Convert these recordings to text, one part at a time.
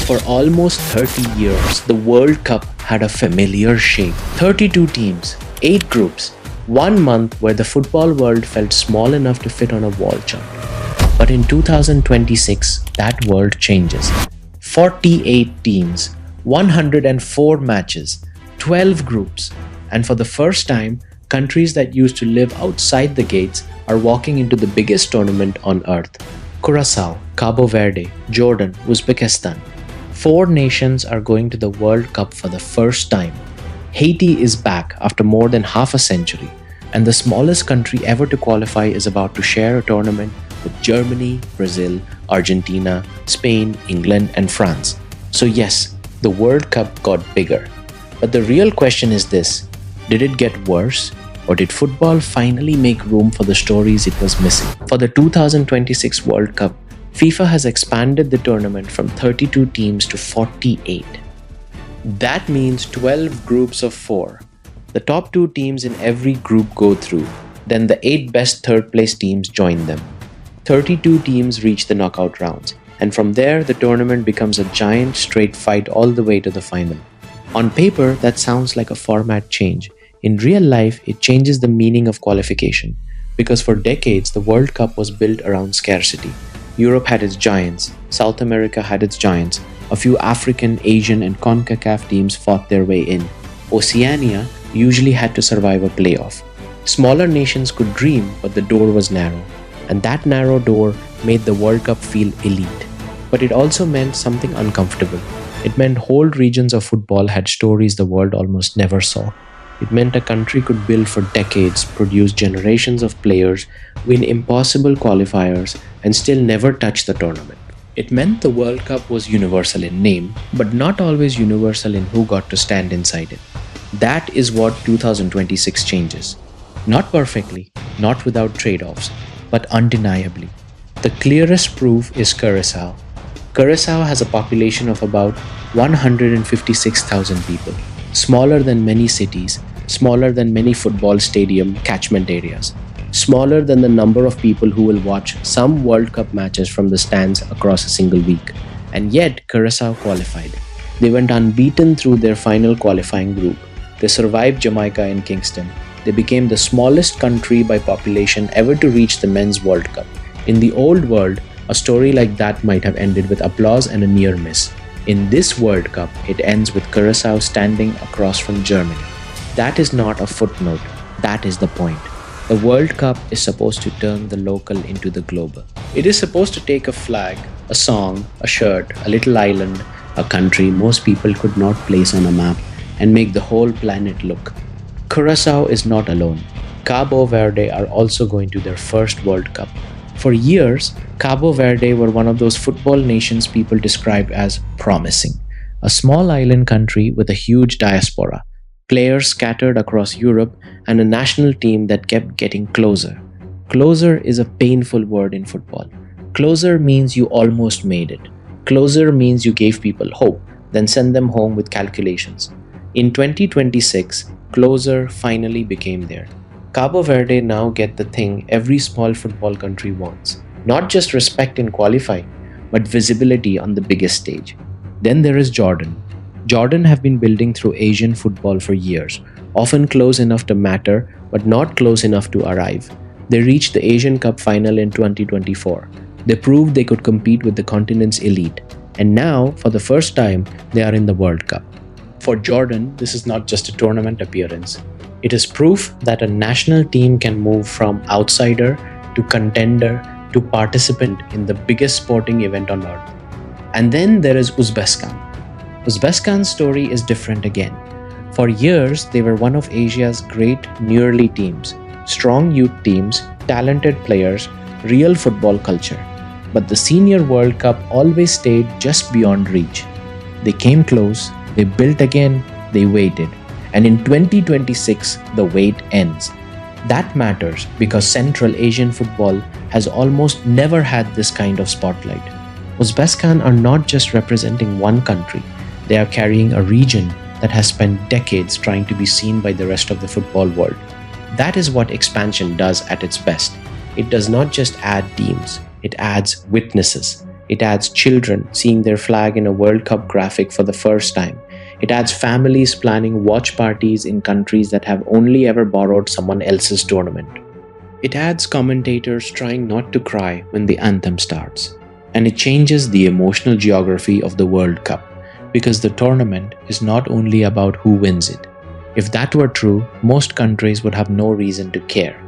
For almost 30 years, the World Cup had a familiar shape. 32 teams, 8 groups, 1 month where the football world felt small enough to fit on a wall chart. But in 2026, that world changes. 48 teams, 104 matches, 12 groups, and for the first time, countries that used to live outside the gates are walking into the biggest tournament on earth. Curacao, Cabo Verde, Jordan, Uzbekistan. 4 nations are going to the World Cup for the first time. Haiti is back after more than half a century, and the smallest country ever to qualify is about to share a tournament with Germany, Brazil, Argentina, Spain, England, and France. So yes, the World Cup got bigger. But the real question is this: did it get worse? Or did football finally make room for the stories it was missing? For the 2026 World Cup, FIFA has expanded the tournament from 32 teams to 48. That means 12 groups of 4. The top 2 teams in every group go through. Then the 8 best third place teams join them. 32 teams reach the knockout rounds. And from there, the tournament becomes a giant straight fight all the way to the final. On paper, that sounds like a format change. In real life, it changes the meaning of qualification. Because for decades, the World Cup was built around scarcity. Europe had its giants, South America had its giants, a few African, Asian, and CONCACAF teams fought their way in. Oceania usually had to survive a playoff. Smaller nations could dream, but the door was narrow. And that narrow door made the World Cup feel elite. But it also meant something uncomfortable. It meant whole regions of football had stories the world almost never saw. It meant a country could build for decades, produce generations of players, win impossible qualifiers, and still never touch the tournament. It meant the World Cup was universal in name, but not always universal in who got to stand inside it. That is what 2026 changes. Not perfectly, not without trade-offs, but undeniably. The clearest proof is Curacao. Curacao has a population of about 156,000 people. Smaller than many cities, smaller than many football stadium catchment areas, smaller than the number of people who will watch some World Cup matches from the stands across a single week. And yet, Curacao qualified. They went unbeaten through their final qualifying group. They survived Jamaica and Kingston. They became the smallest country by population ever to reach the Men's World Cup. In the old world, a story like that might have ended with applause and a near miss. In this World Cup, it ends with Curacao standing across from Germany. That is not a footnote, that is the point. The World Cup is supposed to turn the local into the global. It is supposed to take a flag, a song, a shirt, a little island, a country most people could not place on a map, and make the whole planet look. Curacao is not alone. Cabo Verde are also going to their first World Cup. For years, Cabo Verde were one of those football nations people described as promising. A small island country with a huge diaspora, players scattered across Europe, and a national team that kept getting closer. Closer is a painful word in football. Closer means you almost made it. Closer means you gave people hope, then sent them home with calculations. In 2026, closer finally became there. Cabo Verde now get the thing every small football country wants. Not just respect in qualifying, but visibility on the biggest stage. Then there is Jordan. Jordan have been building through Asian football for years, often close enough to matter, but not close enough to arrive. They reached the Asian Cup final in 2024. They proved they could compete with the continent's elite. And now, for the first time, they are in the World Cup. For Jordan, this is not just a tournament appearance. It is proof that a national team can move from outsider to contender to participant in the biggest sporting event on earth. And then there is Uzbekistan. Uzbekistan's story is different again. For years, they were one of Asia's great nearly teams, strong youth teams, talented players, real football culture. But the Senior World Cup always stayed just beyond reach. They came close, they built again, they waited. And in 2026, the wait ends. That matters because Central Asian football has almost never had this kind of spotlight. Uzbekistan are not just representing one country, they are carrying a region that has spent decades trying to be seen by the rest of the football world. That is what expansion does at its best. It does not just add teams, it adds witnesses. It adds children seeing their flag in a World Cup graphic for the first time. It adds families planning watch parties in countries that have only ever borrowed someone else's tournament. It adds commentators trying not to cry when the anthem starts. And it changes the emotional geography of the World Cup, because the tournament is not only about who wins it. If that were true, most countries would have no reason to care.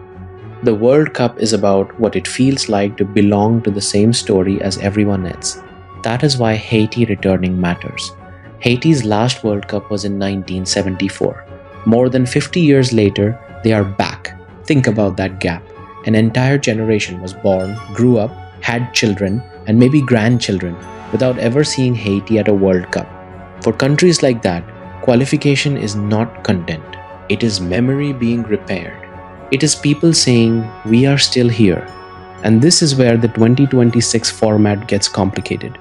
The World Cup is about what it feels like to belong to the same story as everyone else. That is why Haiti returning matters. Haiti's last World Cup was in 1974. More than 50 years later, they are back. Think about that gap. An entire generation was born, grew up, had children, and maybe grandchildren without ever seeing Haiti at a World Cup. For countries like that, qualification is not content. It is memory being repaired. It is people saying, we are still here. And this is where the 2026 format gets complicated.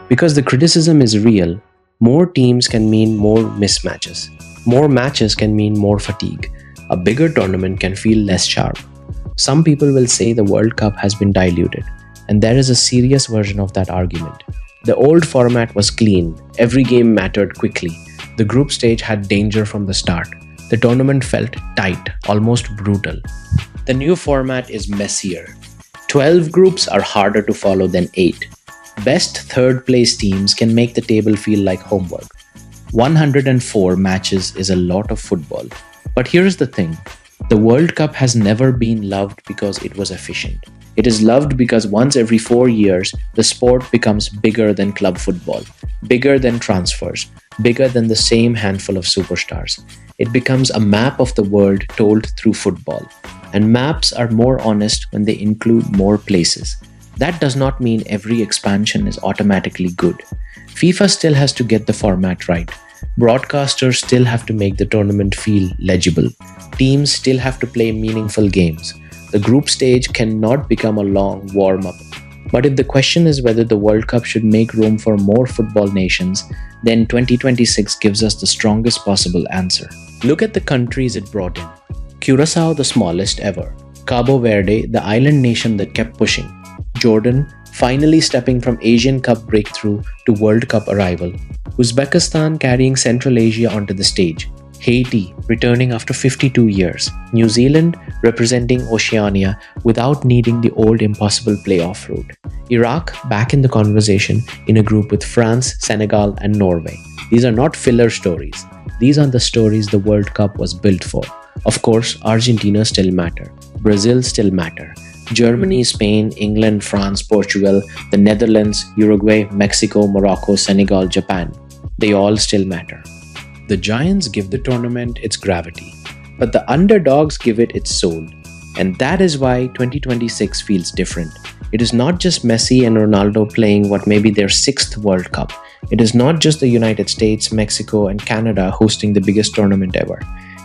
Because the criticism is real, more teams can mean more mismatches. More matches can mean more fatigue. A bigger tournament can feel less sharp. Some people will say the World Cup has been diluted, and there is a serious version of that argument. The old format was clean, every game mattered quickly. The group stage had danger from the start. The tournament felt tight, almost brutal. The new format is messier. 12 groups are harder to follow than 8. Best third place teams can make the table feel like homework. 104 matches is a lot of football. But here's the thing. The World Cup has never been loved because it was efficient. It is loved because once every 4 years, the sport becomes bigger than club football, bigger than transfers, bigger than the same handful of superstars. It becomes a map of the world told through football. And maps are more honest when they include more places. That does not mean every expansion is automatically good. FIFA still has to get the format right. Broadcasters still have to make the tournament feel legible. Teams still have to play meaningful games. The group stage cannot become a long warm-up. But if the question is whether the World Cup should make room for more football nations, then 2026 gives us the strongest possible answer. Look at the countries it brought in. Curacao, the smallest ever. Cabo Verde, the island nation that kept pushing. Jordan, finally stepping from Asian Cup breakthrough to World Cup arrival. Uzbekistan carrying Central Asia onto the stage. Haiti, returning after 52 years. New Zealand, representing Oceania without needing the old impossible playoff route. Iraq, back in the conversation in a group with France, Senegal, and Norway. These are not filler stories. These are the stories the World Cup was built for. Of course, Argentina still matter. Brazil still matter. Germany, Spain, England, France, Portugal, the Netherlands, Uruguay, Mexico, Morocco, Senegal, Japan. They all still matter. The giants give the tournament its gravity, but the underdogs give it its soul. And that is why 2026 feels different. It is not just Messi and Ronaldo playing what may be their 6th World Cup. It is not just the United States, Mexico, and Canada hosting the biggest tournament ever.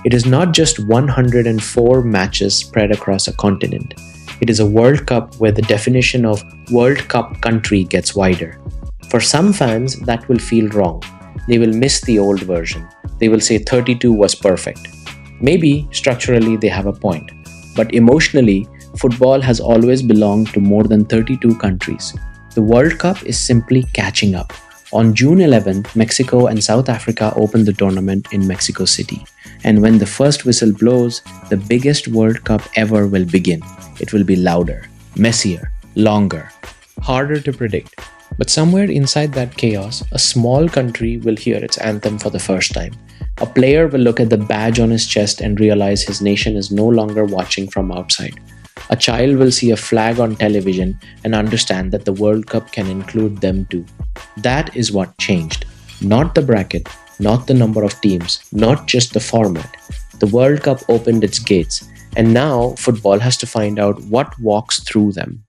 It is not just 104 matches spread across a continent. It is a World Cup where the definition of World Cup country gets wider. For some fans, that will feel wrong. They will miss the old version. They will say 32 was perfect. Maybe structurally they have a point. But emotionally, football has always belonged to more than 32 countries. The World Cup is simply catching up. On June 11th, Mexico and South Africa opened the tournament in Mexico City. And when the first whistle blows, the biggest World Cup ever will begin. It will be louder, messier, longer, harder to predict. But somewhere inside that chaos, a small country will hear its anthem for the first time. A player will look at the badge on his chest and realize his nation is no longer watching from outside. A child will see a flag on television and understand that the World Cup can include them too. That is what changed. Not the bracket, not the number of teams, not just the format. The World Cup opened its gates, and now football has to find out what walks through them.